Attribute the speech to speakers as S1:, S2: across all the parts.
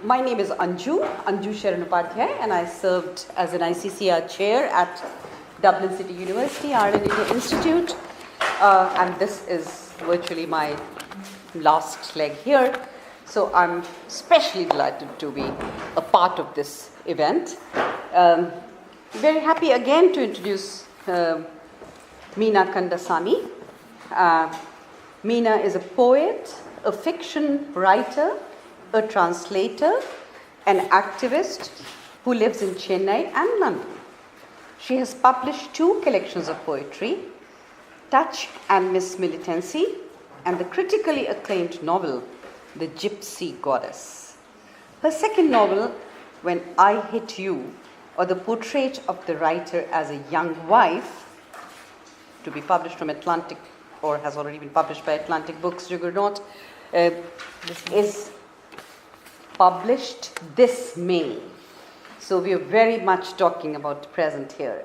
S1: My name is Anju Sharan Upadhyay, and I served as an ICCR chair at Dublin City University, Ireland India Institute, and this is virtually my last leg here. So I'm especially delighted to be a part of this event. Very happy again to introduce Meena Kandasamy. Meena is a poet, a fiction writer, a translator, an activist who lives in Chennai and London. She has published 2 collections of poetry, Touch and Miss Militancy, and the critically acclaimed novel, The Gypsy Goddess. Her second novel, When I Hit You, or the portrait of the writer as a young wife, to be published from Atlantic, or has already been published by Atlantic Books Juggernaut, is published this May. So we are very much talking about present here.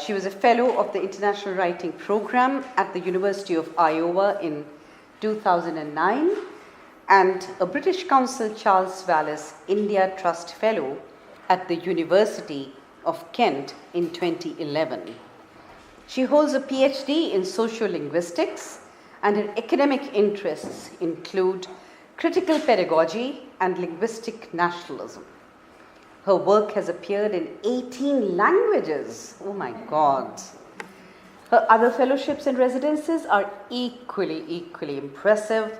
S1: She was a fellow of the International Writing Program at the University of Iowa in 2009 and a British Council Charles Wallace India Trust Fellow at the University of Kent in 2011. She holds a PhD in sociolinguistics, and her academic interests include critical pedagogy and linguistic nationalism. Her work has appeared in 18 languages. Oh my God. Her other fellowships and residencies are equally impressive.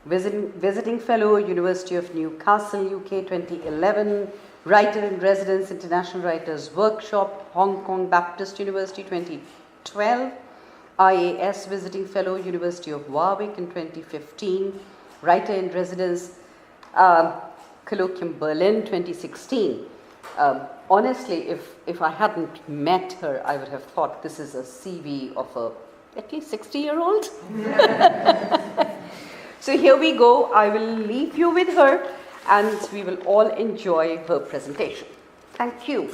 S1: Visiting Fellow, University of Newcastle, UK 2011, Writer in Residence, International Writers Workshop, Hong Kong Baptist University 2012, IAS Visiting Fellow, University of Warwick in 2015, Writer in Residence, Colloquium Berlin 2016. Honestly, if I hadn't met her, I would have thought this is a CV of a at least 60-year-old. So here we go. I will leave you with her, and we will all enjoy her presentation. Thank you.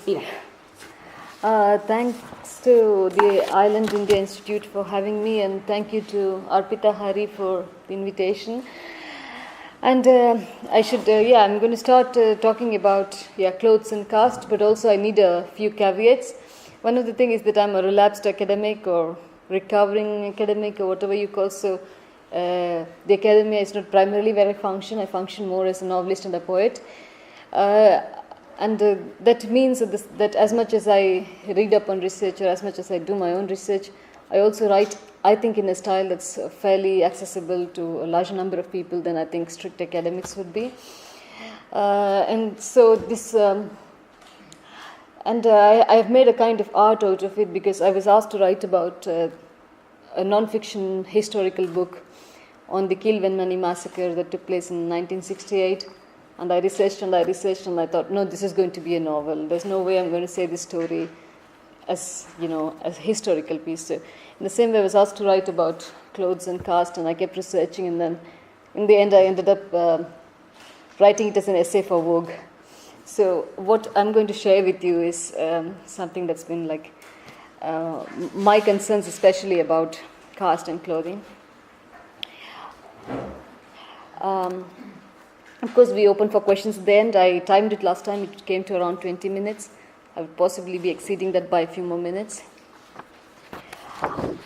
S1: Meena.
S2: Thanks to the Ireland India Institute for having me, and thank you to Arpita Hari for the invitation. And I'm going to start talking about clothes and caste, but also I need a few caveats. One of the things is that I'm a relapsed academic or recovering academic or whatever you call. So the academia is not primarily where I function. I function more as a novelist and a poet. And that means that as much as I read up on research or as much as I do my own research, I also write, I think, in a style that's fairly accessible to a larger number of people than I think strict academics would be. And so this, I have made a kind of art out of it because I was asked to write about a non-fiction historical book on the Kilvenmany massacre that took place in 1968. And I researched and I thought, no, this is going to be a novel. There's no way I'm going to say this story as a historical piece. So in the same way, I was asked to write about clothes and caste, and I kept researching, and then in the end, I ended up writing it as an essay for Vogue. So what I'm going to share with you is something that's been like my concerns, especially about caste and clothing. Of course, we open for questions at the end. I timed it last time. It came to around 20 minutes. I would possibly be exceeding that by a few more minutes.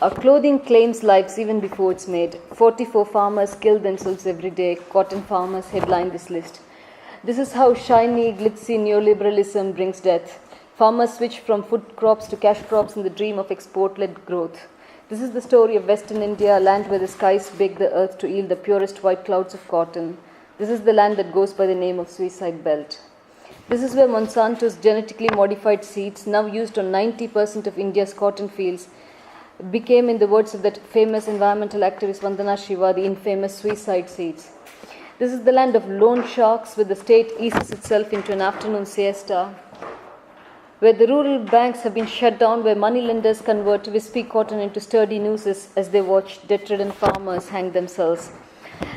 S2: Our clothing claims lives even before it's made. 44 farmers kill themselves every day. Cotton farmers headline this list. This is how shiny, glitzy neoliberalism brings death. Farmers switch from food crops to cash crops in the dream of export-led growth. This is the story of Western India, a land where the skies bake the earth to yield the purest white clouds of cotton. This is the land that goes by the name of Suicide Belt. This is where Monsanto's genetically modified seeds, now used on 90% of India's cotton fields, became, in the words of that famous environmental activist Vandana Shiva, the infamous suicide seeds. This is the land of loan sharks, where the state eases itself into an afternoon siesta, where the rural banks have been shut down, where moneylenders convert wispy cotton into sturdy nooses as they watch debt-ridden farmers hang themselves.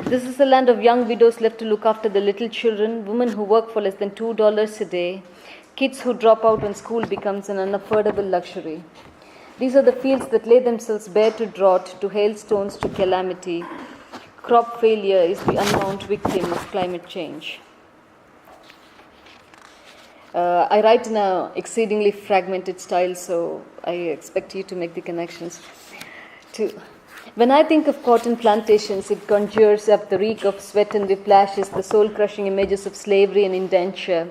S2: This is the land of young widows left to look after the little children, women who work for less than $2 a day, kids who drop out when school becomes an unaffordable luxury. These are the fields that lay themselves bare to drought, to hailstones, to calamity. Crop failure is the unbound victim of climate change. I write in an exceedingly fragmented style, so I expect you to make the connections. When I think of cotton plantations, it conjures up the reek of sweat and whiplashes, the soul-crushing images of slavery and indenture.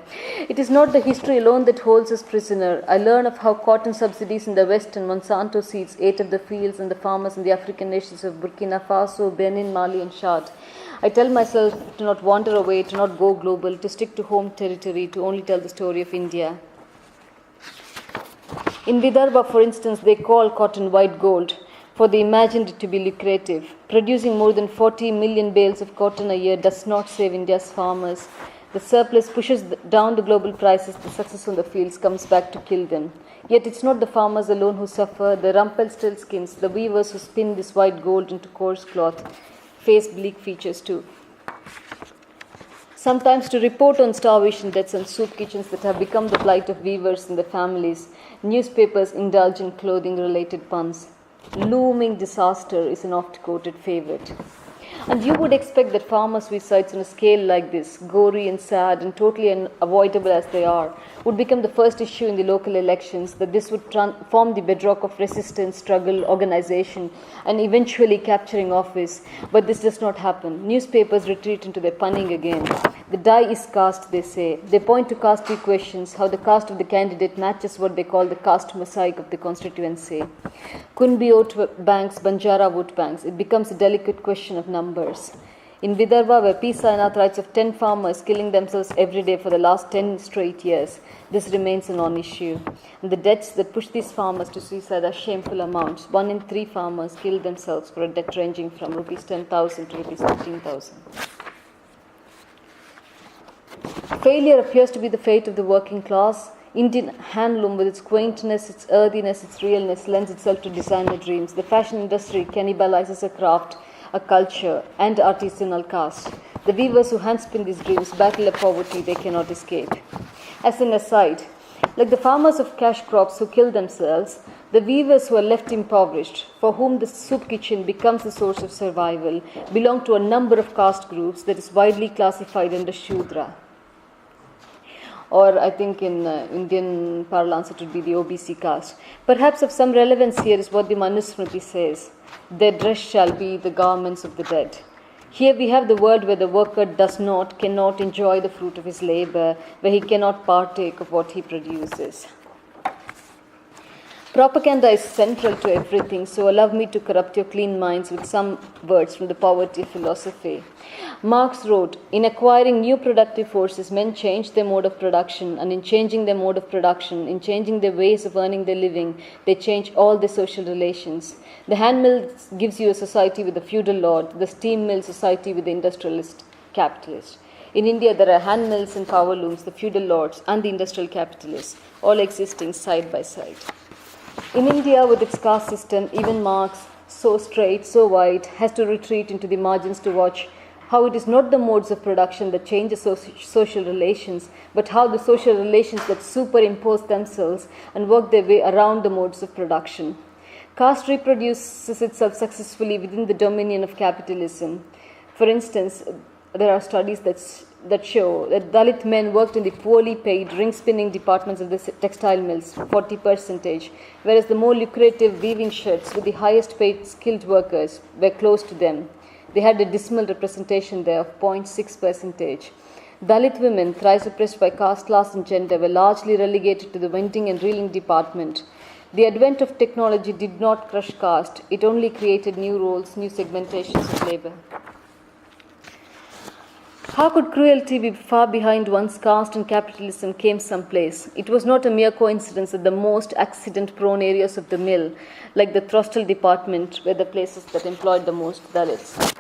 S2: It is not the history alone that holds us prisoner. I learn of how cotton subsidies in the West and Monsanto seeds ate up the fields and the farmers in the African nations of Burkina Faso, Benin, Mali, and Chad. I tell myself to not wander away, to not go global, to stick to home territory, to only tell the story of India. In Vidarbha, for instance, they call cotton white gold, for they imagined it to be lucrative. Producing more than 40 million bales of cotton a year does not save India's farmers. The surplus pushes down the global prices, the success on the fields comes back to kill them. Yet it's not the farmers alone who suffer. The Rumpelstiltskins, the weavers who spin this white gold into coarse cloth, face bleak features too. Sometimes to report on starvation deaths and soup kitchens that have become the plight of weavers and their families, newspapers indulge in clothing-related puns. Looming disaster is an oft-quoted favorite. And you would expect that farmer suicides on a scale like this, gory and sad and totally unavoidable as they are, would become the first issue in the local elections, that this would form the bedrock of resistance, struggle, organization, and eventually capturing office. But this does not happen. Newspapers retreat into their punning again. The die is cast, they say. They point to caste questions, how the caste of the candidate matches what they call the caste mosaic of the constituency. Kunbi vote banks, Banjara vote banks. It becomes a delicate question of numbers. In Vidarbha, where P. Sainath writes of 10 farmers killing themselves every day for the last 10 straight years, this remains a non-issue. And the deaths that push these farmers to suicide are shameful amounts. 1 in 3 farmers kill themselves for a debt ranging from Rs 10,000 to Rs 15,000. Failure appears to be the fate of the working class. Indian handloom, with its quaintness, its earthiness, its realness, lends itself to designer dreams. The fashion industry cannibalizes a craft, a culture, and artisanal caste. The weavers who handspin these dreams battle a poverty they cannot escape. As an aside, like the farmers of cash crops who kill themselves, the weavers who are left impoverished, for whom the soup kitchen becomes the source of survival, belong to a number of caste groups that is widely classified under Shudra. Or I think in Indian parlance it would be the OBC caste. Perhaps of some relevance here is what the Manusmriti says. Their dress shall be the garments of the dead. Here we have the world where the worker cannot enjoy the fruit of his labor, where he cannot partake of what he produces. Propaganda is central to everything, so allow me to corrupt your clean minds with some words from the poverty philosophy. Marx wrote, in acquiring new productive forces, men change their mode of production, and in changing their mode of production, in changing their ways of earning their living, they change all their social relations. The hand mill gives you a society with a feudal lord, the steam mill society with the industrialist capitalist. In India, there are hand mills and power looms, the feudal lords and the industrial capitalists, all existing side by side. In India, with its caste system, even Marx, so straight, so wide, has to retreat into the margins to watch how it is not the modes of production that change the social relations, but how the social relations that superimpose themselves and work their way around the modes of production. Caste reproduces itself successfully within the dominion of capitalism. For instance, there are studies that show that Dalit men worked in the poorly paid ring spinning departments of the textile mills, 40%, whereas the more lucrative weaving sheds with the highest paid skilled workers were close to them. They had a dismal representation there of 0.6%. Dalit women, thrice oppressed by caste, class, and gender, were largely relegated to the vending and reeling department. The advent of technology did not crush caste, it only created new roles, new segmentations of labor. How could cruelty be far behind once caste and capitalism came someplace? It was not a mere coincidence that the most accident-prone areas of the mill, like the throstle department, were the places that employed the most Dalits.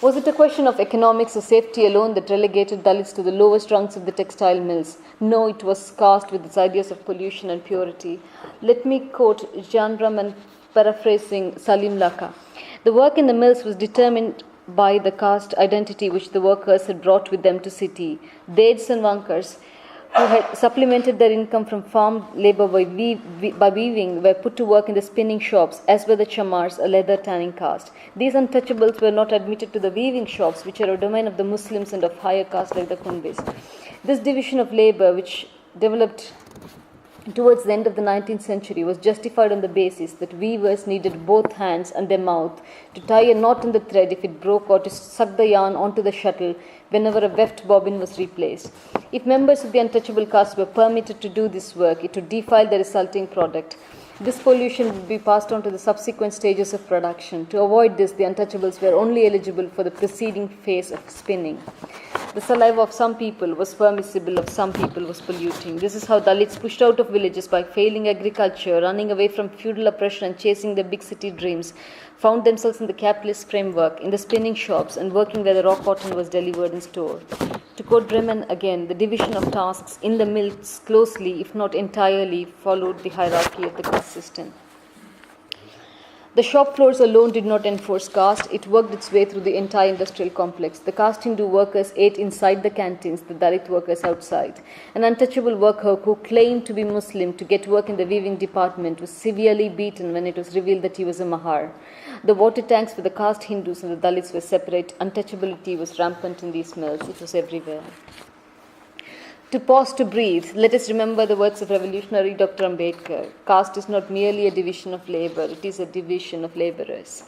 S2: Was it a question of economics or safety alone that relegated Dalits to the lowest rungs of the textile mills? No, it was caste with its ideas of pollution and purity. Let me quote Jan Raman, paraphrasing Salim Laka. The work in the mills was determined by the caste identity which the workers had brought with them to city. Deds and Wankars, who had supplemented their income from farm labor by weaving were put to work in the spinning shops, as were the chamars, a leather tanning caste. These untouchables were not admitted to the weaving shops, which are a domain of the Muslims and of higher caste like the Kunbis. This division of labor, which developed towards the end of the 19th century, was justified on the basis that weavers needed both hands and their mouth to tie a knot in the thread if it broke, or to suck the yarn onto the shuttle whenever a weft bobbin was replaced. If members of the untouchable caste were permitted to do this work, it would defile the resulting product. This pollution would be passed on to the subsequent stages of production. To avoid this, the untouchables were only eligible for the preceding phase of spinning. The saliva of some people was permissible, of some people was polluting. This is how Dalits, pushed out of villages by failing agriculture, running away from feudal oppression and chasing their big city dreams, found themselves in the capitalist framework, in the spinning shops, and working where the raw cotton was delivered and stored. To quote Bremen again, the division of tasks in the mills closely, if not entirely, followed the hierarchy of the caste system. The shop floors alone did not enforce caste, it worked its way through the entire industrial complex. The caste Hindu workers ate inside the canteens, the Dalit workers outside. An untouchable worker who claimed to be Muslim to get work in the weaving department was severely beaten when it was revealed that he was a Mahar. The water tanks for the caste Hindus and the Dalits were separate. Untouchability was rampant in these mills, it was everywhere. To pause to breathe, let us remember the words of revolutionary Dr. Ambedkar. Caste is not merely a division of labor, it is a division of laborers.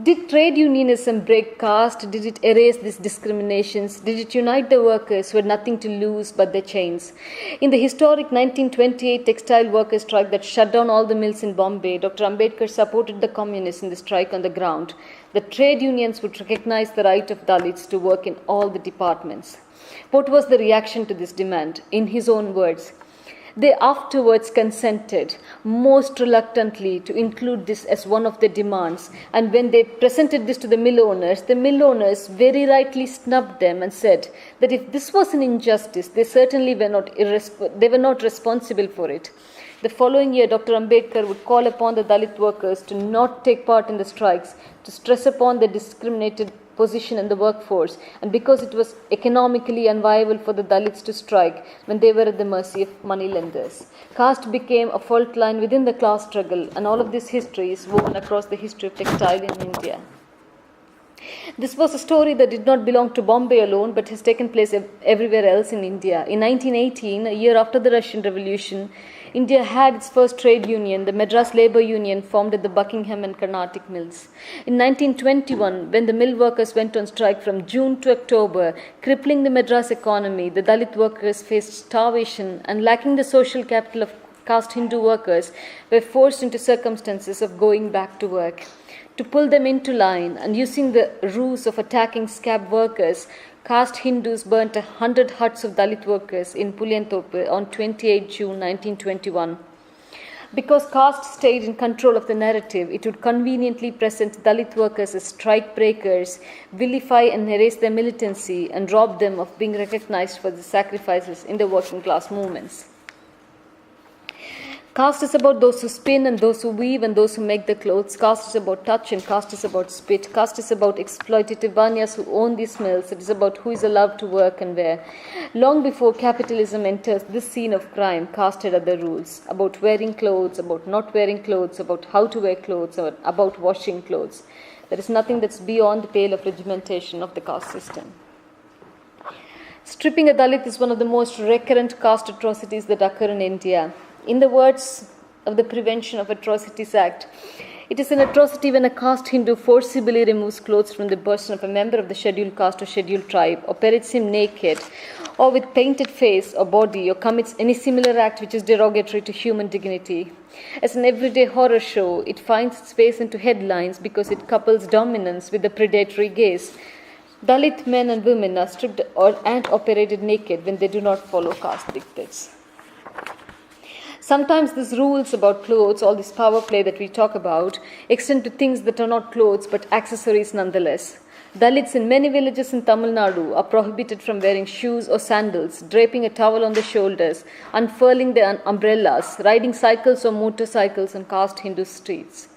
S2: Did trade unionism break caste? Did it erase these discriminations? Did it unite the workers who had nothing to lose but their chains? In the historic 1928 textile workers' strike that shut down all the mills in Bombay, Dr. Ambedkar supported the communists in the strike on the ground that trade unions would recognize the right of Dalits to work in all the departments. What was the reaction to this demand? In his own words, they afterwards consented, most reluctantly, to include this as one of their demands. And when they presented this to the mill owners very rightly snubbed them and said that if this was an injustice, they certainly were not responsible for it. The following year, Dr. Ambedkar would call upon the Dalit workers to not take part in the strikes, to stress upon their discriminated position in the workforce, and because it was economically unviable for the Dalits to strike when they were at the mercy of moneylenders. Caste became a fault line within the class struggle, and all of this history is woven across the history of textile in India. This was a story that did not belong to Bombay alone, but has taken place everywhere else in India. In 1918, a year after the Russian Revolution, India had its first trade union, the Madras Labour Union, formed at the Buckingham and Carnatic mills. In 1921, when the mill workers went on strike from June to October, crippling the Madras economy, the Dalit workers faced starvation and, lacking the social capital of caste Hindu workers, were forced into circumstances of going back to work. To pull them into line and using the ruse of attacking scab workers, caste Hindus burnt 100 huts of Dalit workers in Pulyantope on 28 June 1921. Because caste stayed in control of the narrative, it would conveniently present Dalit workers as strike breakers, vilify and erase their militancy, and rob them of being recognized for their sacrifices in the working class movements. Caste is about those who spin and those who weave and those who make the clothes. Caste is about touch and caste is about spit. Caste is about exploitative banyas who own these mills. It is about who is allowed to work and where. Long before capitalism enters this scene of crime, caste had other rules. About wearing clothes, about not wearing clothes, about how to wear clothes, about washing clothes. There is nothing that's beyond the pale of regimentation of the caste system. Stripping a Dalit is one of the most recurrent caste atrocities that occur in India. In the words of the Prevention of Atrocities Act, it is an atrocity when a caste Hindu forcibly removes clothes from the person of a member of the scheduled caste or scheduled tribe, or parades him naked, or with painted face or body, or commits any similar act which is derogatory to human dignity. As an everyday horror show, it finds its way into headlines because it couples dominance with the predatory gaze. Dalit men and women are stripped and operated naked when they do not follow caste dictates. Sometimes these rules about clothes, all this power play that we talk about, extend to things that are not clothes but accessories nonetheless. Dalits in many villages in Tamil Nadu are prohibited from wearing shoes or sandals, draping a towel on their shoulders, unfurling their umbrellas, riding cycles or motorcycles on caste Hindu streets.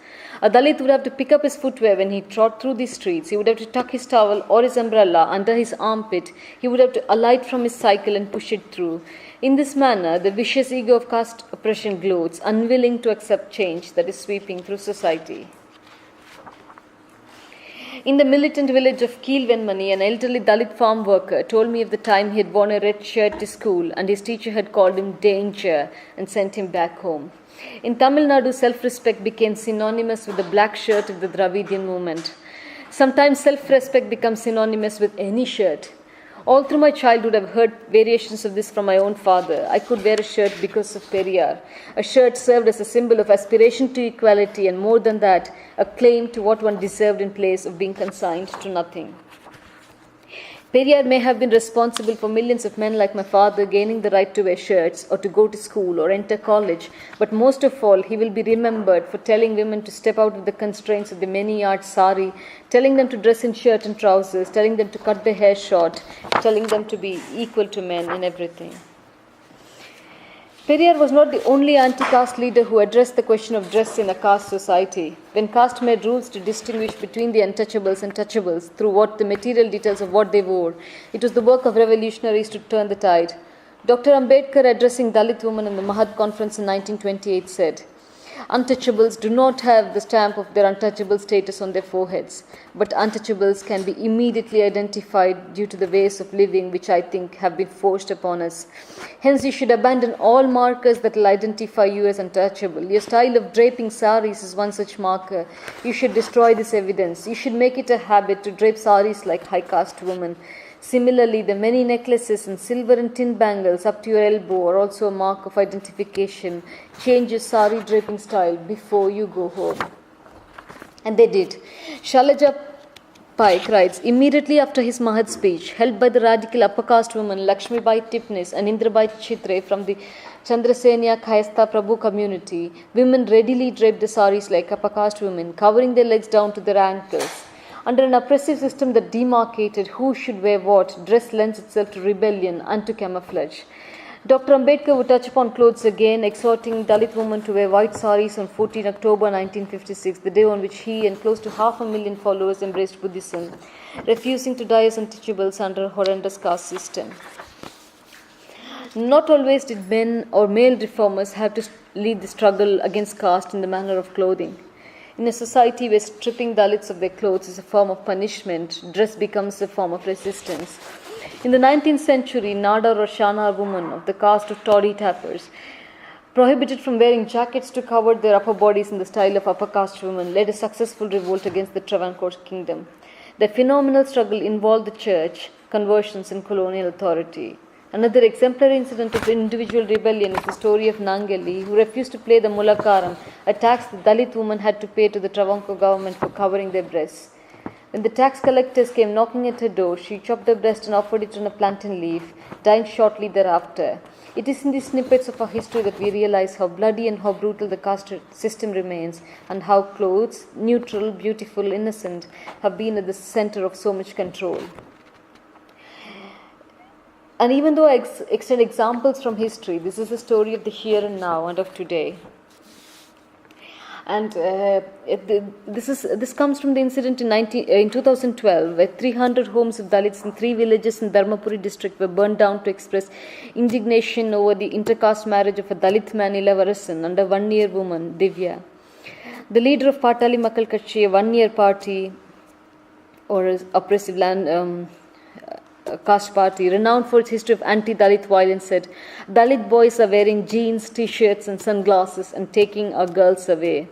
S2: A Dalit would have to pick up his footwear when he trod through the streets. He would have to tuck his towel or his umbrella under his armpit. He would have to alight from his cycle and push it through. In this manner, the vicious ego of caste oppression gloats, unwilling to accept change that is sweeping through society. In the militant village of Keelvenmani, an elderly Dalit farm worker told me of the time he had worn a red shirt to school and his teacher had called him danger and sent him back home. In Tamil Nadu, self-respect became synonymous with the black shirt of the Dravidian movement. Sometimes self-respect becomes synonymous with any shirt. All through my childhood, I've heard variations of this from my own father. I could wear a shirt because of Periyar. A shirt served as a symbol of aspiration to equality and more than that, a claim to what one deserved in place of being consigned to nothing. Periyar may have been responsible for millions of men like my father gaining the right to wear shirts or to go to school or enter college, but most of all, he will be remembered for telling women to step out of the constraints of the many-yard sari, telling them to dress in shirt and trousers, telling them to cut their hair short, telling them to be equal to men in everything. Periyar was not the only anti-caste leader who addressed the question of dress in a caste society. When caste made rules to distinguish between the untouchables and touchables through what the material details of what they wore, it was the work of revolutionaries to turn the tide. Dr. Ambedkar, addressing Dalit women in the Mahad conference in 1928, said, "Untouchables do not have the stamp of their untouchable status on their foreheads, but untouchables can be immediately identified due to the ways of living which I think have been forced upon us. Hence you should abandon all markers that will identify you as untouchable. Your style of draping saris is one such marker. You should destroy this evidence. You should make it a habit to drape saris like high caste women. Similarly, the many necklaces and silver and tin bangles up to your elbow are also a mark of identification. Change your sari draping style before you go home." And they did. Shailaja Paik writes, immediately after his Mahad speech, helped by the radical upper caste women Lakshmibai Tipnis and Indrabai Chitre from the Chandrasenia Kayastha Prabhu community, women readily draped the saris like upper caste women, covering their legs down to their ankles. Under an oppressive system that demarcated who should wear what, dress lends itself to rebellion and to camouflage. Dr. Ambedkar would touch upon clothes again, exhorting Dalit women to wear white saris on 14 October 1956, the day on which he and close to 500,000 followers embraced Buddhism, refusing to die as untouchables under a horrendous caste system. Not always did men or male reformers have to lead the struggle against caste in the manner of clothing. In a society where stripping Dalits of their clothes is a form of punishment, dress becomes a form of resistance. In the 19th century, Nadar or Shanar women of the caste of toddy tappers, prohibited from wearing jackets to cover their upper bodies in the style of upper caste women, led a successful revolt against the Travancore kingdom. That phenomenal struggle involved the church, conversions, and colonial authority. Another exemplary incident of individual rebellion is the story of Nangeli, who refused to pay the mulakaram, a tax the Dalit women had to pay to the Travancore government for covering their breasts. When the tax collectors came knocking at her door, she chopped her breast and offered it on a plantain leaf, dying shortly thereafter. It is in these snippets of our history that we realize how bloody and how brutal the caste system remains, and how clothes, neutral, beautiful, innocent, have been at the center of so much control. And even though I extend examples from history, this is a story of the here and now and of today. And this comes from the incident in 2012, where 300 homes of Dalits in 3 villages in Dharmapuri district were burned down to express indignation over the intercaste marriage of a Dalit man, Ilavarasan, and a 1-year woman, Divya. The leader of Patali Makkal Katchi, a 1-year party or oppressive caste party, renowned for its history of anti-Dalit violence, said, "Dalit boys are wearing jeans, t-shirts and sunglasses and taking our girls away."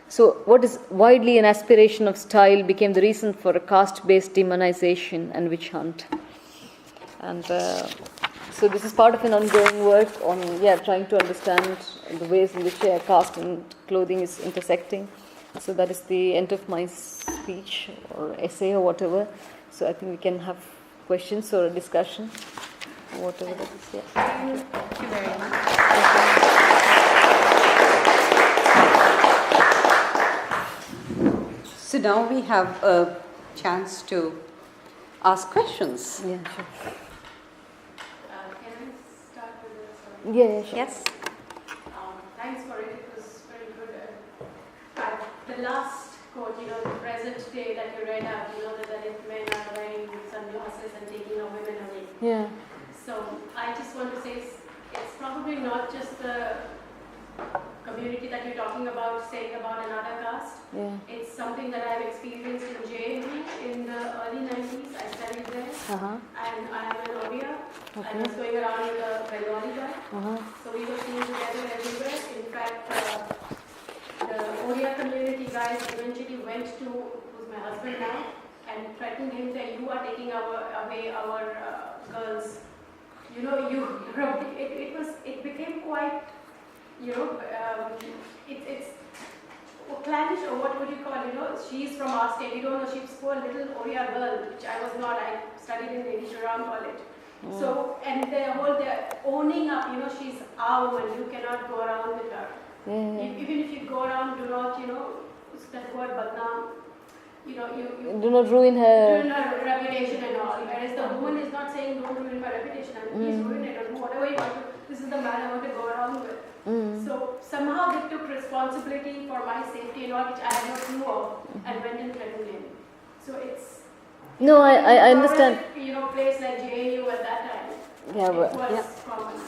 S2: So what is widely an aspiration of style became the reason for a caste-based demonization and witch hunt. And so this is part of an ongoing work on trying to understand the ways in which caste and clothing is intersecting. So that is the end of my speech or essay or whatever. So I think we can have questions or a discussion, or whatever that is. Yeah.
S1: Thank you very much. So now we have a chance to ask questions.
S2: Yeah, sure.
S3: Can I start with this?
S2: Yeah, sure.
S1: Yes.
S3: Thanks for it. It was very good. I've the last quote, the present day that you read out, that Dalit men are wearing sunglasses and taking our women away.
S2: Yeah.
S3: So I just want to say it's probably not just the community that you're talking about, saying about another caste.
S2: Yeah.
S3: It's something that I've experienced in JNU in the early 90s. I studied there, and I am an Odia. I was going around with a Bengali guy, so we were seen together everywhere. In fact, the Odia community guys eventually went to, who's my husband now, and threatened him that you are taking away our girls. It became quite, it's clannish, or what would you call it? She's from our state. You don't know, she's a little Odia girl, which I was not. I studied in Lady Sharam College. So, and they're owning up, she's our woman, you cannot go around with her. Even if you go around, do not, that word badnaam, you
S2: do not ruin her
S3: reputation and all. Whereas the woman is not saying don't ruin my reputation, please ruin it, or do whatever you want to. This is the man I want to go around with. So somehow they took responsibility for my safety and all, which I had no clue of, and went and threatened him. So it's
S2: no, I understand.
S3: Place like JNU at that time.
S2: Yeah,
S3: it was common.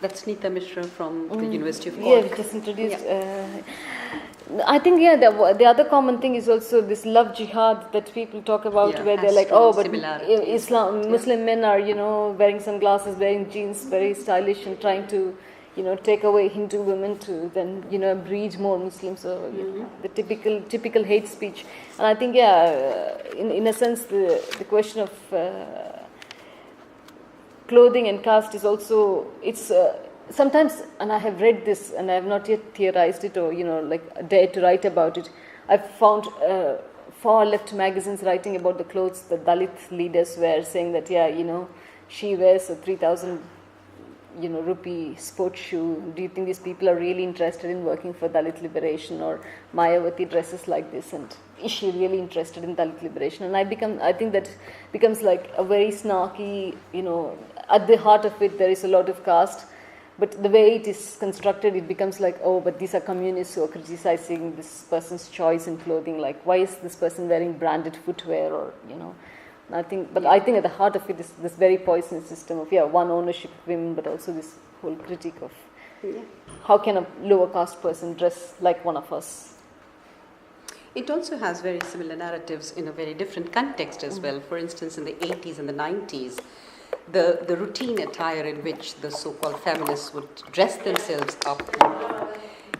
S1: That's Neeta Mishra from the University of
S2: Yeah,
S1: Cork.
S2: we just introduced. I think the other common thing is also this love jihad that people talk about, where they're like, but Muslim men are wearing sunglasses, wearing jeans, very stylish, and trying to take away Hindu women to then breed more Muslims. So the typical hate speech. And I think in a sense the question of clothing and caste is also, it's sometimes, and I have read this and I have not yet theorized it or dared to write about it. I've found far left magazines writing about the clothes the Dalit leaders wear, saying that she wears a 3,000 rupee sports shoe. Do you think these people are really interested in working for Dalit liberation? Or Mayawati dresses like this, and is she really interested in Dalit liberation? And I think that becomes like a very snarky, at the heart of it there is a lot of caste, but the way it is constructed, it becomes like, but these are communists who are criticizing this person's choice in clothing, like why is this person wearing branded footwear, or I think at the heart of it is this very poisonous system of one, ownership of women, but also this whole critique of how can a lower caste person dress like one of us.
S1: It also has very similar narratives in a very different context as well. For instance, in the 80s and the 90s, the routine attire in which the so-called feminists would dress themselves up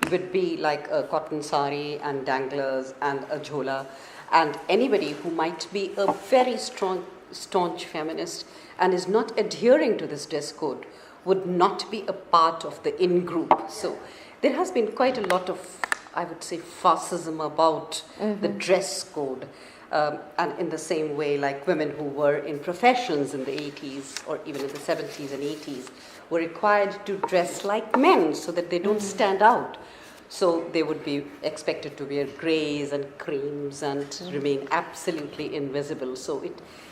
S1: would be like a cotton sari and danglers and a jhola. And anybody who might be a very staunch feminist and is not adhering to this dress code would not be a part of the in-group. So there has been quite a lot of, I would say, fascism about the dress code. And in the same way, like women who were in professions in the 80s or even in the 70s and 80s were required to dress like men so that they don't stand out. So they would be expected to wear greys and creams and remain absolutely invisible. So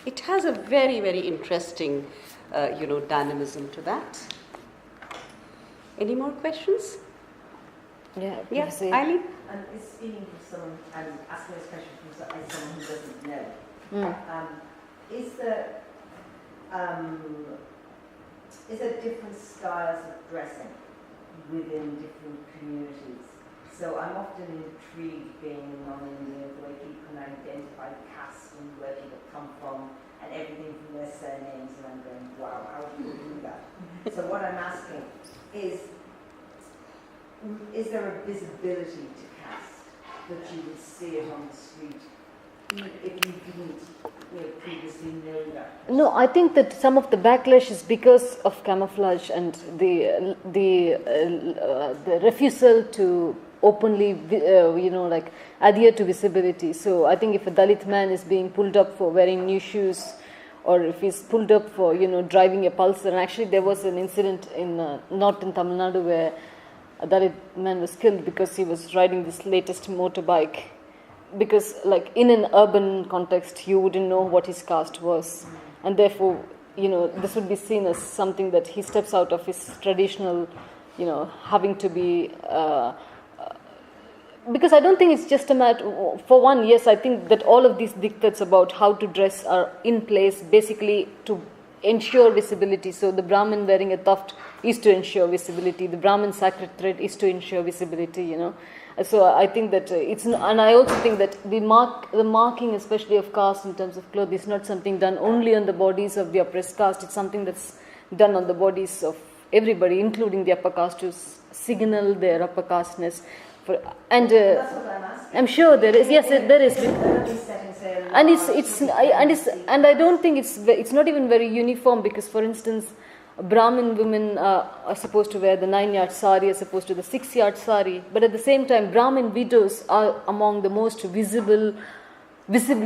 S1: it has a very, very interesting, dynamism to that. Any more questions? Yes, Eileen?
S4: And it's speaking for someone, and asking this question from someone who doesn't know. Is there different styles of dressing within different communities? So I'm often intrigued, being non-Indian, the way people can identify caste and where people come from and everything from their surnames, and I'm going, wow, how do you do that? So what I'm asking is there a visibility to caste that you would see it on the street if you didn't previously know that?
S2: No, I think that some of the backlash is because of camouflage and the refusal to openly, adhere to visibility. So I think if a Dalit man is being pulled up for wearing new shoes, or if he's pulled up for, driving a Pulsar, and actually there was an incident in northern Tamil Nadu where a Dalit man was killed because he was riding this latest motorbike. Because, in an urban context, you wouldn't know what his caste was, and therefore, this would be seen as something that he steps out of his traditional, having to be because I don't think it's just a matter, for one, yes, I think that all of these diktats about how to dress are in place basically to ensure visibility. So the Brahmin wearing a tuft is to ensure visibility, the Brahmin sacred thread is to ensure visibility, you know. So I think that and I also think that the marking especially of caste in terms of clothes is not something done only on the bodies of the oppressed caste, it's something that's done on the bodies of everybody, including the upper caste, to signal their upper casteness. And
S4: That's what I'm asking.
S2: I'm sure there is. Yes, there is. And I don't think it's not even very uniform, because, for instance, Brahmin women are supposed to wear the 9-yard sari as opposed to the 6-yard sari. But at the same time, Brahmin widows are among the most visibly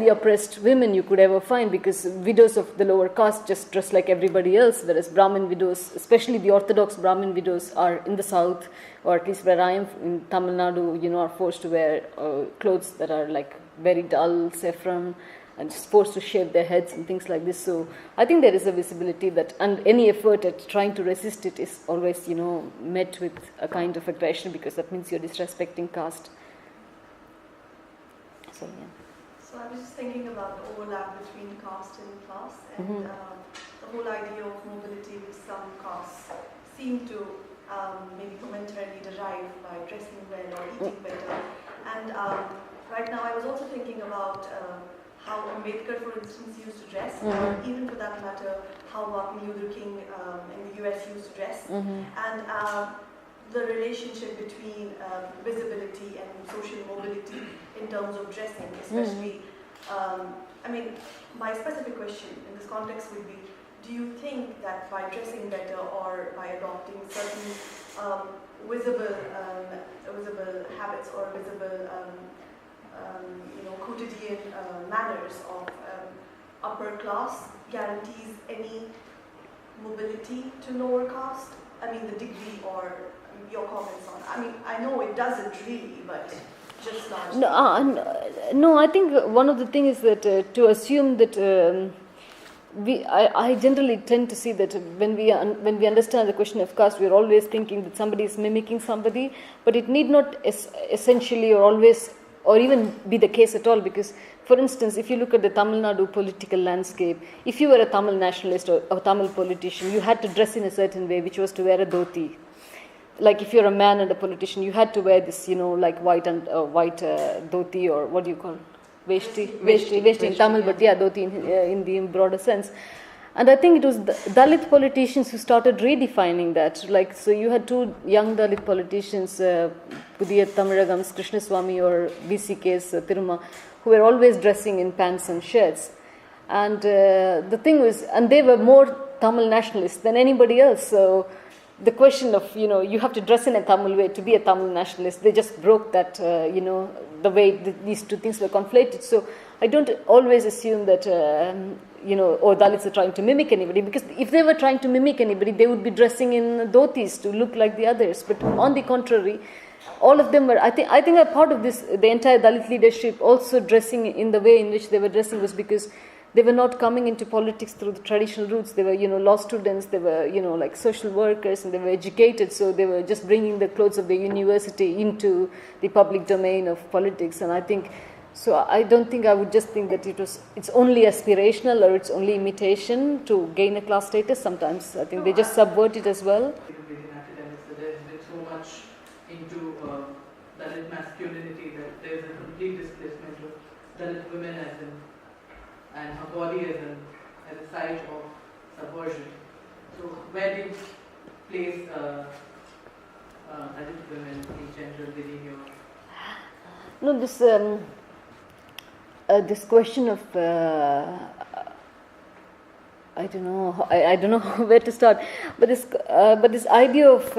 S2: oppressed women you could ever find, because widows of the lower caste just dress like everybody else, whereas Brahmin widows, especially the orthodox Brahmin widows, are in the south, or at least where I am in Tamil Nadu, you know, are forced to wear clothes that are like very dull saffron, and just forced to shave their heads and things like this. So I think there is a visibility that, and any effort at trying to resist it is always, you know, met with a kind of aggression, because that means you're disrespecting caste. So yeah.
S5: So I was just thinking about the overlap between caste and class, and the whole idea of mobility which some castes seem to maybe momentarily derive by dressing well or eating better. And right now I was also thinking about how Ambedkar, for instance, used to dress, or even for that matter, how Martin Luther King in the US used to dress, and the relationship between visibility and social mobility in terms of dressing, especially, I mean, my specific question in this context would be, do you think that by dressing better or by adopting certain visible habits or visible quotidian manners of upper class guarantees any mobility to lower caste? I mean, the degree or your comments on. I mean, I know it doesn't really, but just largely.
S2: No, I think one of the things is that to assume that I generally tend to see that when we understand the question of caste, we are always thinking that somebody is mimicking somebody, but it need not essentially or always or even be the case at all, because, for instance, if you look at the Tamil Nadu political landscape, if you were a Tamil nationalist or a Tamil politician, you had to dress in a certain way, which was to wear a dhoti. Like if you're a man and a politician, you had to wear this, like white dhoti, or what do you call Veshti in Tamil, but yeah, dhoti in the broader sense. And I think it was the Dalit politicians who started redefining that. Like, so you had two young Dalit politicians, Pudhiya Tamilagam's Krishnaswamy or BCK's Thiruma, who were always dressing in pants and shirts. And the thing was, and they were more Tamil nationalists than anybody else. So the question of, you have to dress in a Tamil way to be a Tamil nationalist, they just broke that, the way these two things were conflated. So I don't always assume that, Dalits are trying to mimic anybody, because if they were trying to mimic anybody, they would be dressing in dhotis to look like the others. But on the contrary, all of them were, I think a part of this, the entire Dalit leadership also dressing in the way in which they were dressing was because they were not coming into politics through the traditional routes. They were, law students, they were, like social workers, and they were educated, so they were just bringing the clothes of the university into the public domain of politics. And I think, so I don't think I would just think that it's only aspirational or it's only imitation to gain a class status. Sometimes I think they just subvert it as well.
S6: There's been so much into Dalit masculinity that there's a complete displacement of Dalit women and her body as a site of subversion. So where do you place Dalit women in general within your?
S2: No, this question of I don't know where to start, but this idea of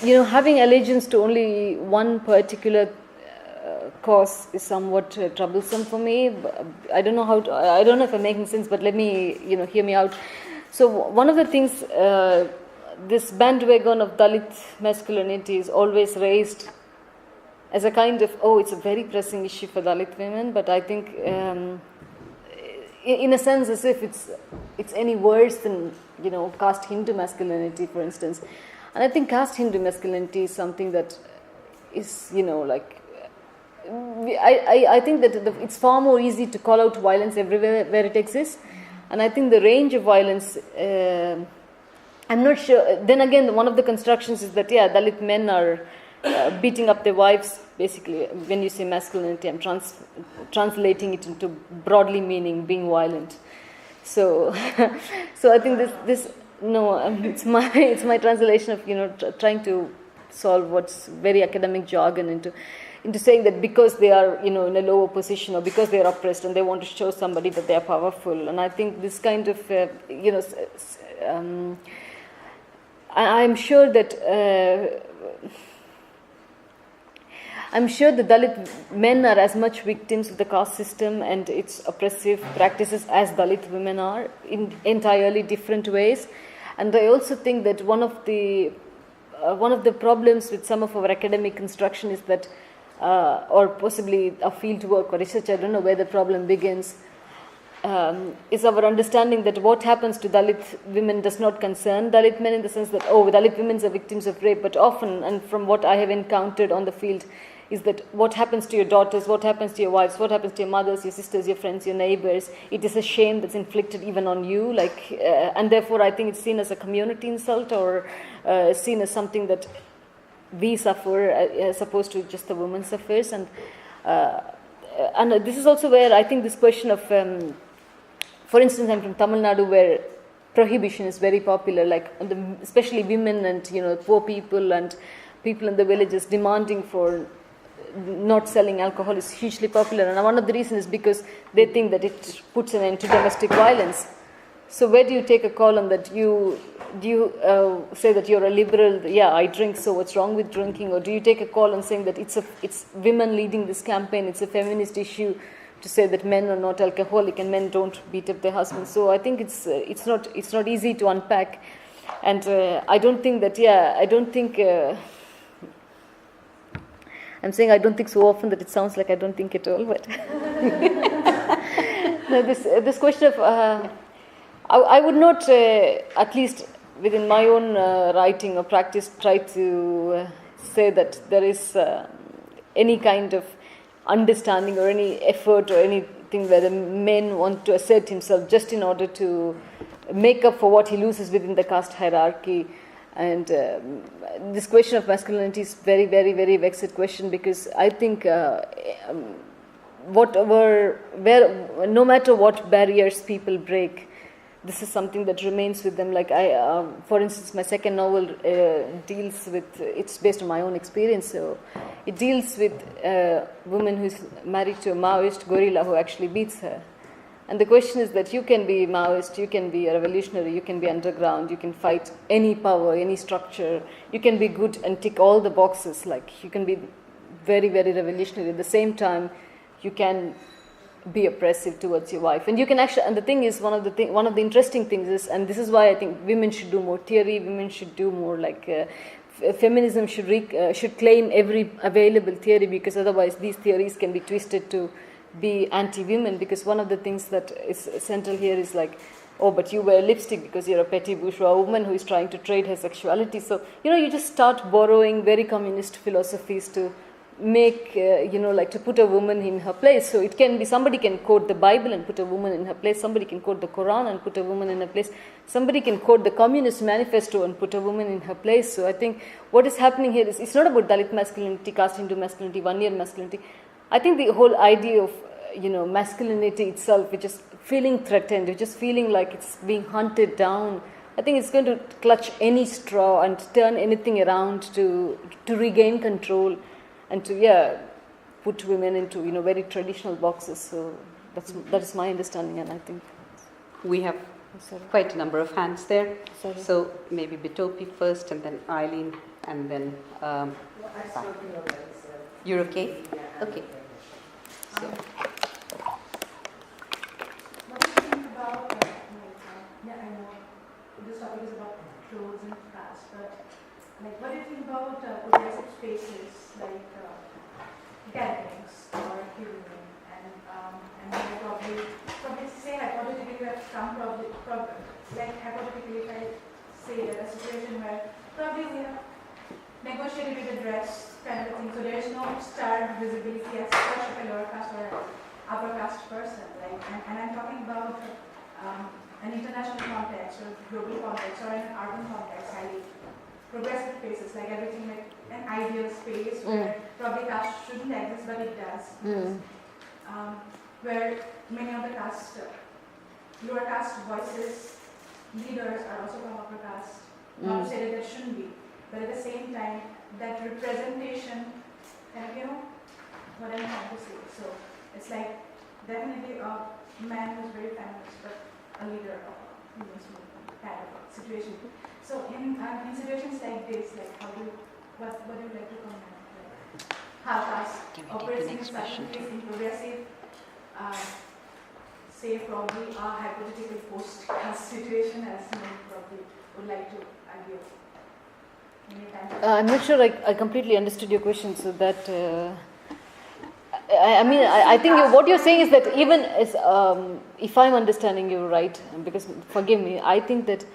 S2: having allegiance to only one particular cause is somewhat troublesome for me. I don't know if I'm making sense, but let me hear me out. So one of the things, this bandwagon of Dalit masculinity is always raised as a kind of, it's a very pressing issue for Dalit women, but I think in a sense as if it's any worse than caste Hindu masculinity, for instance. And I think caste Hindu masculinity is something that is, I think that it's far more easy to call out violence everywhere where it exists, and I think the range of violence, I'm not sure. Then again, one of the constructions is that Dalit men are beating up their wives. Basically, when you say masculinity, I'm translating it into broadly meaning being violent. So, so I think it's my translation of trying to solve what's very academic jargon into saying that because they are in a lower position or because they are oppressed and they want to show somebody that they are powerful. And I think this kind of I'm sure that Dalit men are as much victims of the caste system and its oppressive practices as Dalit women are, in entirely different ways. And I also think that one of the problems with some of our academic construction is that, or possibly a field work or research, I don't know where the problem begins, is our understanding that what happens to Dalit women does not concern Dalit men, in the sense that, Dalit women are victims of rape, but often, and from what I have encountered on the field, is that what happens to your daughters, what happens to your wives, what happens to your mothers, your sisters, your friends, your neighbors, it is a shame that's inflicted even on you, and therefore I think it's seen as a community insult or seen as something that we suffer as opposed to just the woman suffers. And this is also where I think this question of, for instance, I'm from Tamil Nadu, where prohibition is very popular, especially women and poor people and people in the villages demanding for not selling alcohol is hugely popular, and one of the reasons is because they think that it puts an end to domestic violence. So where do you take a call on that? Do you say that you're a liberal? Yeah, I drink, so what's wrong with drinking? Or do you take a call on saying that it's women leading this campaign? It's a feminist issue to say that men are not alcoholic and men don't beat up their husbands. So I think it's not easy to unpack, and I don't think that. I don't think. I'm saying I don't think so often that it sounds like I don't think at all. But no, this question of I would not, at least within my own writing or practice, try to say that there is any kind of understanding or any effort or anything where the man want to assert himself just in order to make up for what he loses within the caste hierarchy. And this question of masculinity is very, very, very vexed question, because I think no matter what barriers people break, this is something that remains with them. For instance, my second novel deals with, it's based on my own experience, so it deals with a woman who's married to a Maoist guerrilla who actually beats her. And the question is that you can be Maoist, you can be a revolutionary, you can be underground, you can fight any power, any structure, you can be good and tick all the boxes, you can be very, very revolutionary. At the same time, you can be oppressive towards your wife. And you can actually, and the thing is, one of the interesting things is, and this is why I think women should do more theory, women should do more feminism should claim every available theory, because otherwise these theories can be twisted to be anti-women. Because one of the things that is central here is but you wear lipstick because you're a petty bourgeois woman who is trying to trade her sexuality. So, you just start borrowing very communist philosophies to make, to put a woman in her place. So it can be, somebody can quote the Bible and put a woman in her place, somebody can quote the Quran and put a woman in her place, somebody can quote the Communist Manifesto and put a woman in her place. So I think what is happening here is, it's not about Dalit masculinity, caste Hindu masculinity, one-year masculinity. I think the whole idea of, masculinity itself, which is feeling threatened, which is feeling like it's being hunted down, I think it's going to clutch any straw and turn anything around to regain control and to, put women into, very traditional boxes. So that is my understanding, and I think
S1: we have quite a number of hands there. Sorry. So maybe Bitopi first, and then Eileen, and then. You're okay? Okay. So.
S7: What do you think about? I know this topic is about clothes and caste, but what do you think about progressive spaces like gatherings or activity, and probably say hypothetically we have some hypothetically, if I say that a situation where probably we have negotiated with the dress kind of a thing, so there is no starred visibility as such of a lower caste or an upper caste person. Like, and I'm talking about an international context or global context or an urban context, highly progressive spaces, like everything like an ideal space where probably caste shouldn't exist, but it does. Where many of the caste, lower caste voices, leaders are also from upper caste. Not to say that there shouldn't be, but at the same time, that representation, kind of, what I'm trying to say. So it's like definitely a man who's very feminist, but a leader of a women's movement kind of a situation. So in situations like this, like what do you like to comment? Like how caste operates in such a case in progressive, say probably a hypothetical post-caste situation, as you probably would like to argue.
S2: I'm not sure I completely understood your question, so that I think what you're saying is that even as, if I'm understanding you right, because forgive me, I think that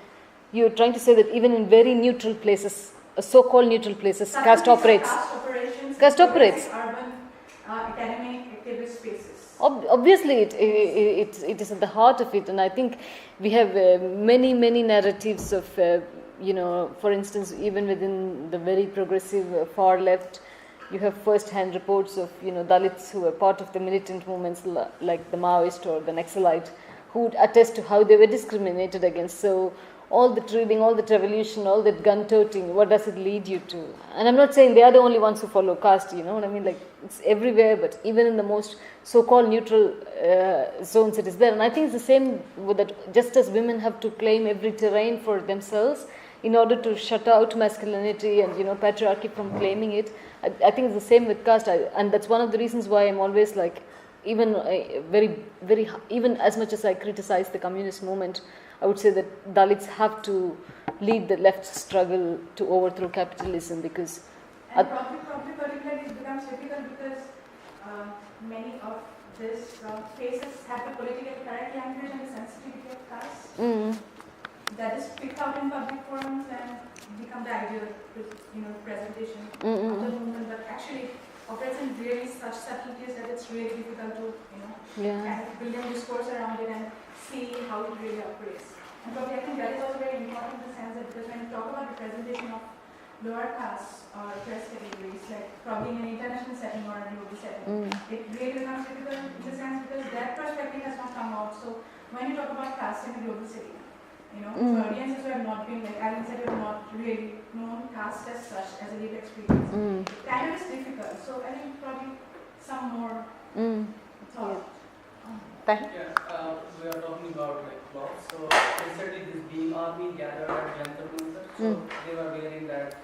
S2: you're trying to say that even in very neutral places, so-called neutral places, caste operates. Caste operates.
S7: Urban, academic, activist spaces.
S2: Obviously, it is at the heart of it, and I think we have many narratives of, for instance, even within the very progressive far left, you have first-hand reports of Dalits who were part of the militant movements like the Maoist or the Naxalite, who would attest to how they were discriminated against. So all that reading, all that revolution, all that gun-toting, what does it lead you to? And I'm not saying they are the only ones who follow caste, you know what I mean? Like, it's everywhere, but even in the most so-called neutral zones, it is there. And I think it's the same with that, just as women have to claim every terrain for themselves in order to shut out masculinity and, patriarchy from claiming it, I think it's the same with caste. And that's one of the reasons why I'm always like, even even as much as I criticize the communist movement, I would say that Dalits have to lead the left struggle to overthrow capitalism, because...
S7: And probably particularly it becomes difficult because many of these spaces have the politically correct language and the sensitivity of caste that is picked out in public forums and become the ideal presentation of the movement, but actually operates in really such subtleties that it's really difficult to kind of build a discourse around it and see how it really operates. And probably I think that is also very important in the sense that because when you talk about representation of lower castes or class categories, like probably in an international setting or a global setting, it really becomes difficult in the sense because that perspective has not come out. So when you talk about caste in a global setting, for audiences who have not been, like Alan said, who have not really known caste as such as a lived experience, it kind of is difficult. So I think probably some more thought.
S8: Yeah, we are talking about like clothes. So recently this Beam Army gathered at Jantar Mantar. So they were wearing that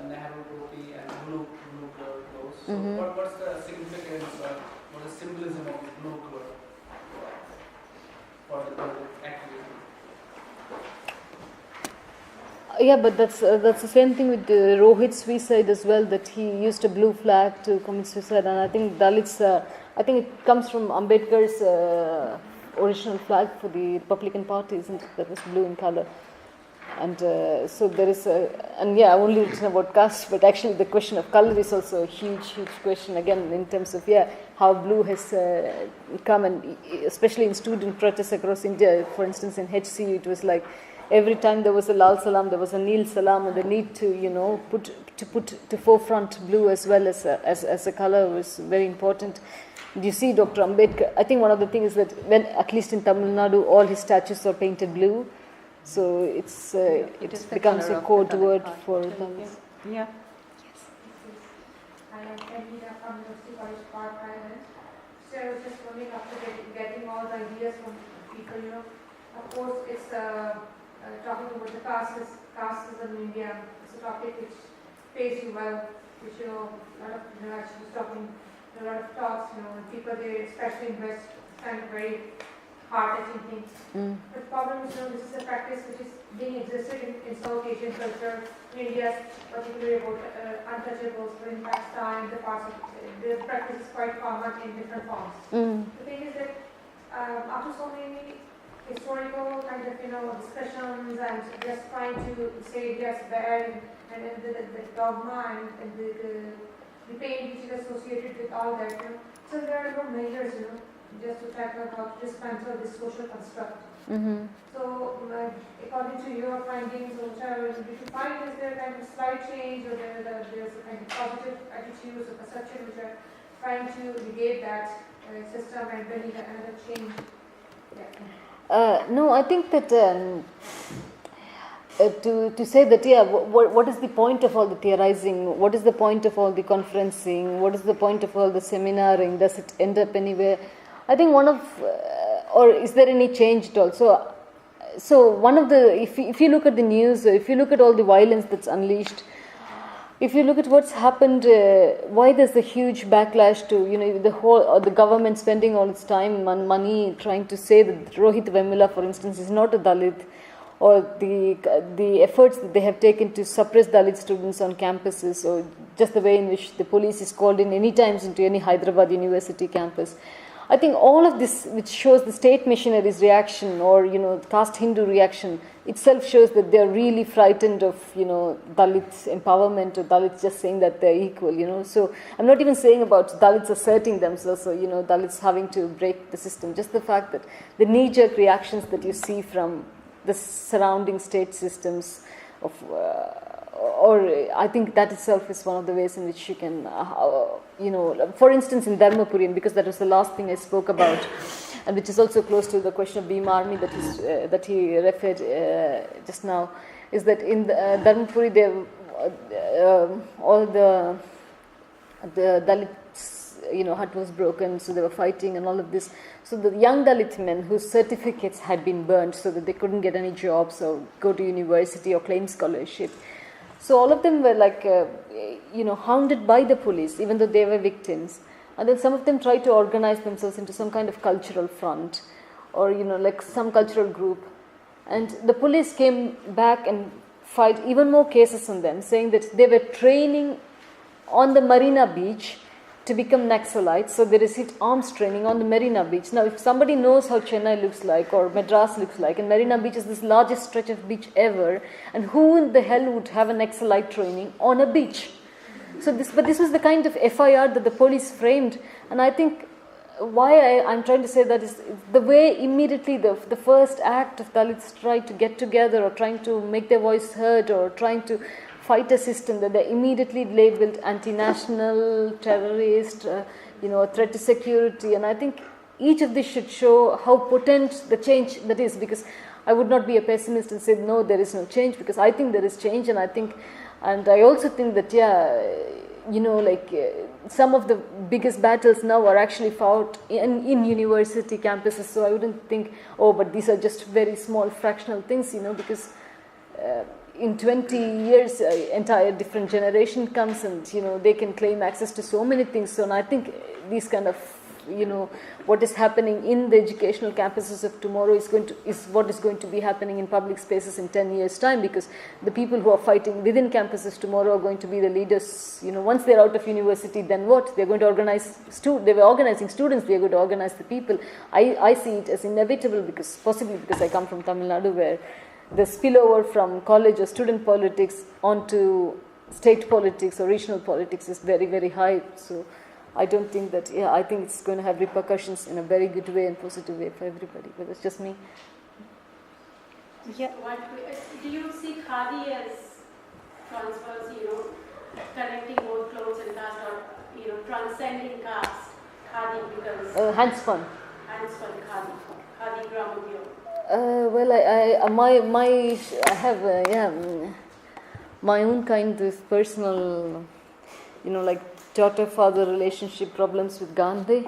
S8: Nehru Topi and blue color clothes. So what's the significance or what is symbolism of the blue color for the activism?
S2: Yeah, but that's the same thing with Rohit's suicide as well, that he used a blue flag to commit suicide. And I think Dalits, I think it comes from Ambedkar's original flag for the Republican Party, isn't it? That was blue in color. And so there is I only written about caste, but actually the question of color is also a huge question, again, in terms of, how blue has come, and especially in student protests across India. For instance, in HCU, it was like, every time there was a Lal Salam, there was a Neel Salam, and the need to, put to forefront blue as well as a color was very important. You see, Dr. Ambedkar, I think one of the things is that when, at least in Tamil Nadu, all his statues are painted blue, so it becomes a code word for Dalits.
S1: Yeah.
S9: I am Meena from University College Park Island. So I was just wondering, after getting all the ideas from people, of course, it's talking about the casteism in India. It's a topic which pays you well, which a lot of actually talking, a lot of talks, and people there, especially in West, kind of very heart-touching things. But the problem is, this is a practice which is being existed in South Asian culture, in India, particularly about untouchables, but in Pakistan, the practice is quite common in different forms. The thing is that after so many historical kind of discussions and just trying to say yes, bad, and the dogma and the the pain which is associated with all that. So there are no measures, just to tackle how to dismantle this social construct. So, according to your findings, did you find is there kind of slight change, or there's a kind of positive attitudes or perception which are trying to negate that system and bringing another change? Yeah.
S2: No, I think that to say that, what is the point of all the theorizing? What is the point of all the conferencing? What is the point of all the seminaring? Does it end up anywhere? I think or is there any change at all? So one of the, if you look at the news, if you look at all the violence that's unleashed, if you look at what's happened, why there's a huge backlash to, the government spending all its time and money trying to say that Rohit Vemula, for instance, is not a Dalit, or the efforts that they have taken to suppress Dalit students on campuses, or just the way in which the police is called in any times into any Hyderabad university campus. I think all of this, which shows the state missionaries' reaction, or caste Hindu reaction, itself shows that they are really frightened of Dalits empowerment, or Dalits just saying that they're equal. So I'm not even saying about Dalits asserting themselves, or Dalits having to break the system. Just the fact that the knee-jerk reactions that you see from the surrounding state systems of. Or I think that itself is one of the ways in which you can, for instance, in Dharmapuri, because that was the last thing I spoke about, and which is also close to the question of Beam Army that he referred just now, is that in Dharmapuri, all the Dalits, hut was broken, so they were fighting and all of this. So the young Dalit men whose certificates had been burnt so that they couldn't get any jobs or go to university or claim scholarship. So all of them were hounded by the police, even though they were victims. And then some of them tried to organize themselves into some kind of cultural front, or some cultural group. And the police came back and filed even more cases on them, saying that they were training on the Marina Beach to become Naxalites. So they received arms training on the Marina Beach. Now, if somebody knows how Chennai looks like, or Madras looks like, and Marina Beach is this largest stretch of beach ever, and who in the hell would have an Naxalite training on a beach? But this was the kind of FIR that the police framed. And I think why I'm trying to say that is the way immediately the first act of Dalits tried to get together, or trying to make their voice heard, or trying to fight a system, that they immediately labeled anti-national, terrorist, threat to security. And I think each of these should show how potent the change that is, because I would not be a pessimist and say, no, there is no change, because I think there is change. And I also think that, some of the biggest battles now are actually fought in university campuses. So I wouldn't think, but these are just very small fractional things, because in 20 years, entire different generation comes, and they can claim access to so many things. So, and I think these kind of what is happening in the educational campuses of tomorrow is what is going to be happening in public spaces in 10 years' time, because the people who are fighting within campuses tomorrow are going to be the leaders. Once they're out of university, then what? They're going to organize. They were organizing students. They're going to organize the people. I see it as inevitable, possibly because I come from Tamil Nadu, where the spillover from college or student politics onto state politics or regional politics is very, very high. So I don't think that, I think it's going to have repercussions in a very good way and positive way for everybody. But it's just me.
S1: Yeah.
S3: Do you see khadi as transfers, connecting more clothes and caste, or, transcending caste, khadi becomes...
S2: Handspun
S3: khadi gramodio?
S2: I have my own kind of personal, daughter-father relationship problems with Gandhi.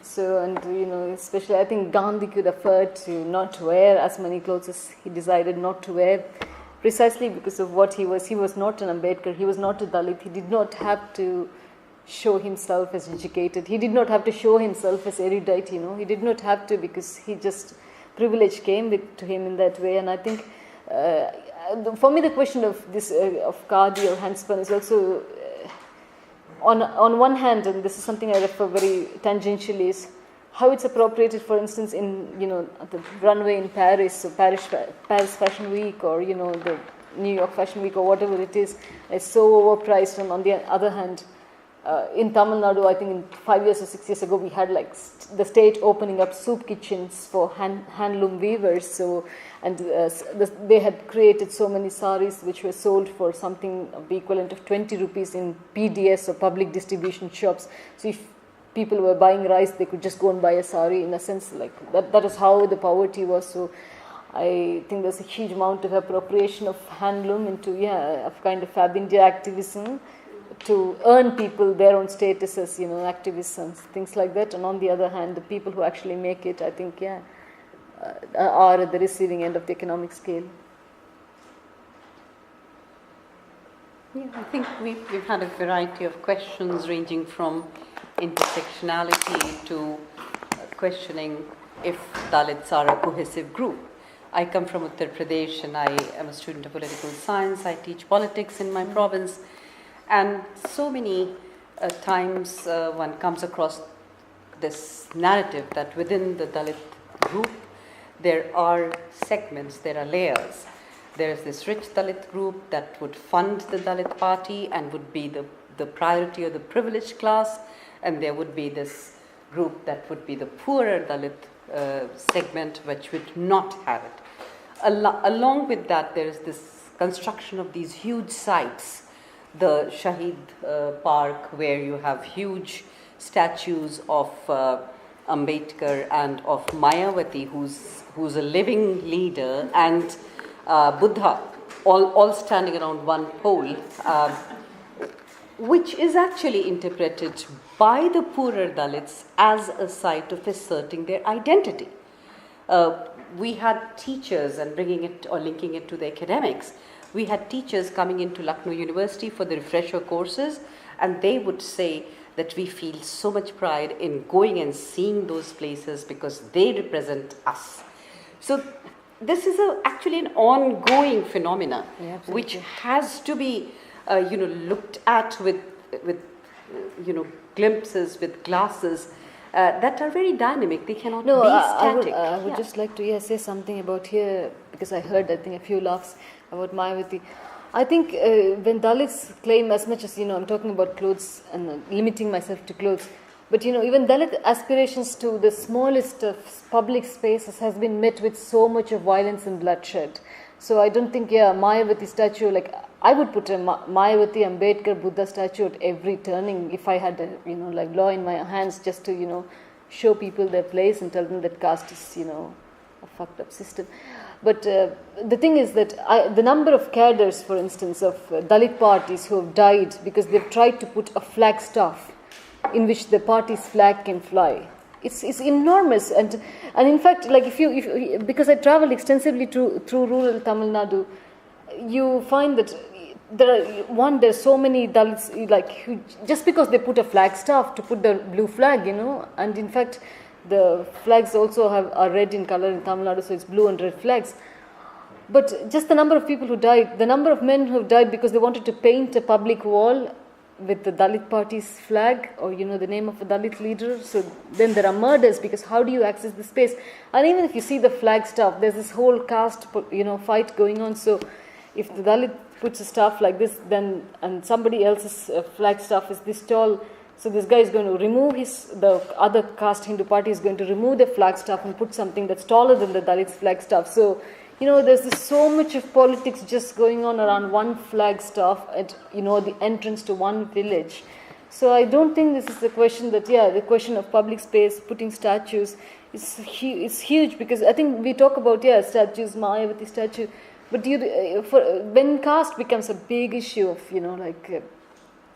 S2: So, and especially I think Gandhi could afford to not wear as many clothes as he decided not to wear, precisely because of what he was. He was not an Ambedkar. He was not a Dalit. He did not have to show himself as educated. He did not have to show himself as erudite. He did not have to, because he just privilege came to him in that way. And I think for me the question of this of khadi or handspun is also on one hand, and this is something I refer very tangentially, is how it's appropriated, for instance, in the runway in Paris, so Paris Fashion Week, or the New York Fashion Week, or whatever it is so overpriced. And on the other hand, in Tamil Nadu, I think in 5 years or 6 years ago, we had like the state opening up soup kitchens for handloom weavers. So, and they had created so many saris which were sold for something of the equivalent of 20 rupees in PDS or public distribution shops. So if people were buying rice, they could just go and buy a sari. In a sense, like that is how the poverty was. So I think there's a huge amount of appropriation of handloom into a kind of Fab India activism to earn people their own status as activists and things like that. And on the other hand, the people who actually make it, I think are at the receiving end of the economic scale.
S1: Yeah, I think we've had a variety of questions ranging from intersectionality to questioning if Dalits are a cohesive group. I come from Uttar Pradesh and I am a student of political science. I teach politics in my province. And so many times one comes across this narrative that within the Dalit group, there are segments, there are layers. There is this rich Dalit group that would fund the Dalit party and would be the priority of the privileged class. And there would be this group that would be the poorer Dalit segment, which would not have it. Along with that, there is this construction of these huge sites. The Shahid Park, where you have huge statues of Ambedkar and of Mayawati, who's a living leader, and Buddha, all standing around one pole, which is actually interpreted by the poorer Dalits as a site of asserting their identity. We had teachers, and bringing it or linking it to the academics, we had teachers coming into Lucknow University for the refresher courses, and they would say that we feel so much pride in going and seeing those places because they represent us. So this is actually an ongoing phenomena, which has to be looked at with glimpses, with glasses that are very dynamic. They cannot be static.
S2: I would just like to say something about here, because I heard, I think, a few laughs about Mayawati. I think when Dalits claim, as much as, I'm talking about clothes and limiting myself to clothes, but, even Dalit aspirations to the smallest of public spaces has been met with so much of violence and bloodshed. So I don't think, Mayawati statue, like, I would put a Mayawati, Ambedkar, Buddha statue at every turning if I had, law in my hands, just to, show people their place and tell them that caste is, a fucked up system. But the thing is that the number of cadres, for instance, of Dalit parties who have died because they've tried to put a flagstaff in which the party's flag can fly, it's enormous. And in fact, like if because I traveled extensively through rural Tamil Nadu, you find that there's so many Dalits, like, who, just because they put a flagstaff to put the blue flag, and in fact, the flags also are red in color in Tamil Nadu, so it's blue and red flags. But just the number of people who died, the number of men who died because they wanted to paint a public wall with the Dalit party's flag or, the name of a Dalit leader. So then there are murders because how do you access the space? And even if you see the flag stuff, there's this whole caste, fight going on. So if the Dalit puts a staff like this, then, and somebody else's flag staff is this tall, so this guy is going to remove the other caste Hindu party is going to remove the flag staff and put something that's taller than the Dalit's flag staff. So, there's so much of politics just going on around one flag staff at, the entrance to one village. So I don't think this is the question that, the question of public space, putting statues, is huge, because I think we talk about, statues, Mayawati statue, but when caste becomes a big issue of,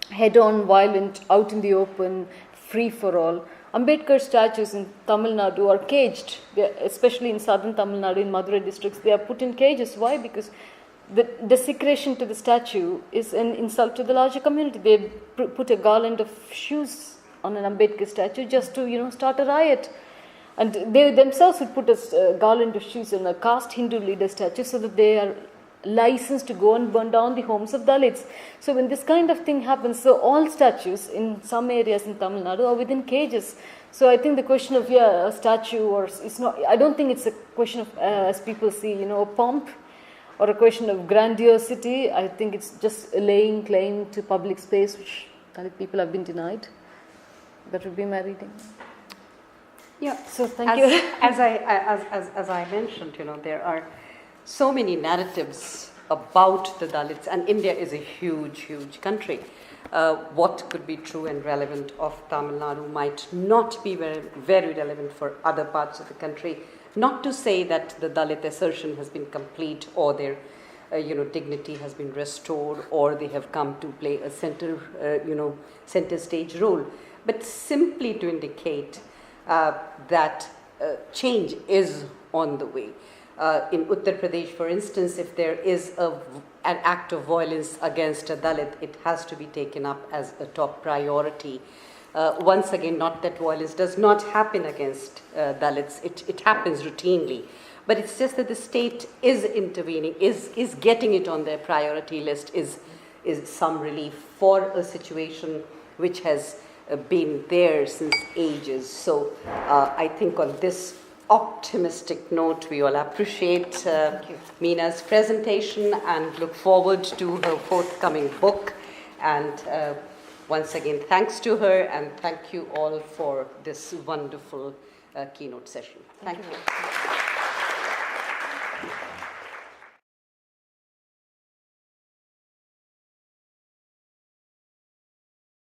S2: head-on violent, out in the open, free for all. Ambedkar statues in Tamil Nadu are caged, especially in southern Tamil Nadu, in Madurai districts. They are put in cages. Why? Because the desecration to the statue is an insult to the larger community. They put a garland of shoes on an Ambedkar statue just to, start a riot. And they themselves would put a garland of shoes on a caste Hindu leader statue so that they are licensed to go and burn down the homes of Dalits. So when this kind of thing happens, so all statues in some areas in Tamil Nadu are within cages. So I think the question of a statue, or it's not. I don't think it's a question of as people see, pomp, or a question of grandiosity. I think it's just laying claim to public space, which Dalit people have been denied. That would be my reading.
S1: Yeah.
S2: So thank you.
S1: As I mentioned, there are so many narratives about the Dalits, and India is a huge, huge country. What could be true and relevant of Tamil Nadu might not be very, very relevant for other parts of the country. Not to say that the Dalit assertion has been complete, or their dignity has been restored, or they have come to play a center stage role, but simply to indicate that change is on the way. In Uttar Pradesh, for instance, if there is an act of violence against a Dalit, it has to be taken up as a top priority. Once again, not that violence does not happen against Dalits, it happens routinely. But it's just that the state is intervening, is getting it on their priority list, is some relief for a situation which has been there since ages. So I think on this optimistic note, we all appreciate Meena's presentation and look forward to her forthcoming book. And once again, thanks to her, and thank you all for this wonderful keynote session. Thank you.